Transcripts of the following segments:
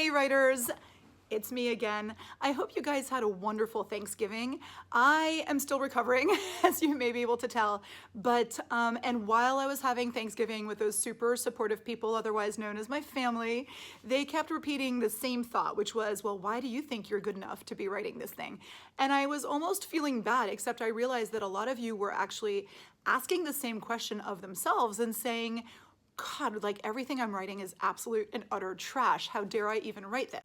Hey writers, it's me again. I hope you guys had a wonderful Thanksgiving. I am still recovering, as you may be able to tell, but and while I was having Thanksgiving with those super supportive people, otherwise known as my family, they kept repeating the same thought, which was, well, why do you think you're good enough to be writing this thing? And I was almost feeling bad, except I realized that a lot of you were actually asking the same question of themselves and saying, God, like everything I'm writing is absolute and utter trash. How dare I even write this?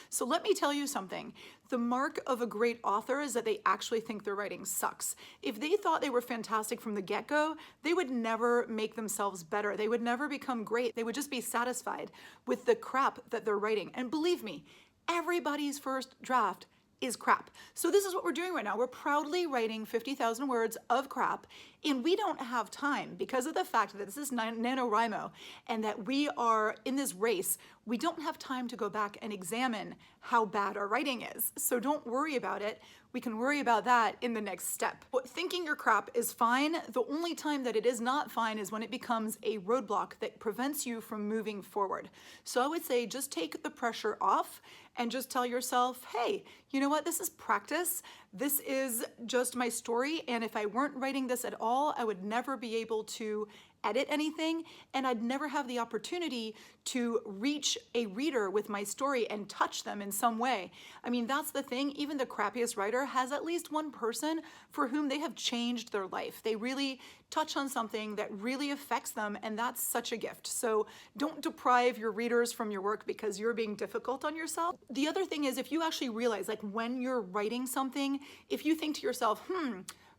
So let me tell you something. The mark of a great author is that they actually think their writing sucks. If they thought they were fantastic from the get-go, they would never make themselves better. They would never become great. They would just be satisfied with the crap that they're writing. And believe me, everybody's first draft is crap. So this is what we're doing right now. We're proudly writing 50,000 words of crap, and we don't have time because of the fact that this is NaNoWriMo and that we are in this race. We don't have time to go back and examine how bad our writing is. So don't worry about it. We can worry about that in the next step. But thinking your crap is fine. The only time that it is not fine is when it becomes a roadblock that prevents you from moving forward. So I would say just take the pressure off and just tell yourself, hey, you know what? This is practice. This is just my story. And if I weren't writing this at all, I would never be able to edit anything, and I'd never have the opportunity to reach a reader with my story and touch them in some way. I mean, that's the thing. Even the crappiest writer has at least one person for whom they have changed their life. They really touch on something that really affects them, and that's such a gift. So don't deprive your readers from your work because you're being difficult on yourself. The other thing is, if you actually realize, like when you're writing something, if you think to yourself,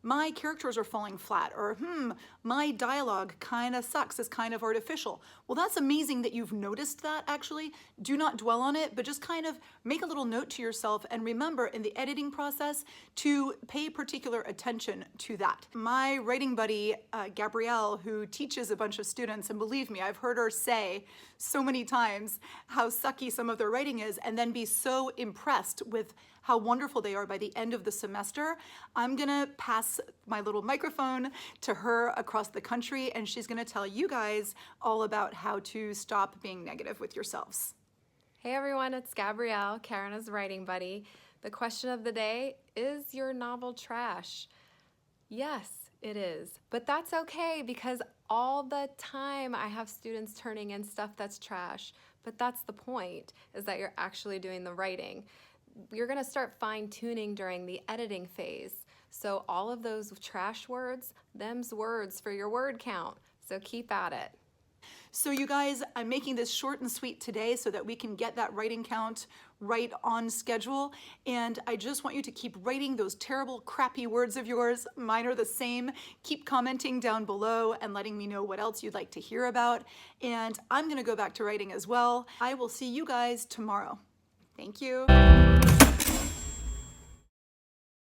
my characters are falling flat, or my dialogue kind of sucks, it's kind of artificial. Well, that's amazing that you've noticed that actually. Do not dwell on it, but just kind of make a little note to yourself and remember in the editing process to pay particular attention to that. My writing buddy, Gabrielle, who teaches a bunch of students, and believe me, I've heard her say so many times how sucky some of their writing is and then be so impressed with how wonderful they are by the end of the semester. I'm gonna pass my little microphone to her across the country, and she's gonna tell you guys all about how to stop being negative with yourselves. Hey everyone, it's Gabrielle, Karena's writing buddy. The question of the day, is your novel trash? Yes, it is, but that's okay because all the time I have students turning in stuff that's trash, but that's the point, is that you're actually doing the writing. You're gonna start fine-tuning during the editing phase. So all of those trash words, them's words for your word count. So keep at it. So you guys, I'm making this short and sweet today so that we can get that writing count right on schedule. And I just want you to keep writing those terrible, crappy words of yours. Mine are the same. Keep commenting down below and letting me know what else you'd like to hear about. And I'm gonna go back to writing as well. I will see you guys tomorrow. Thank you.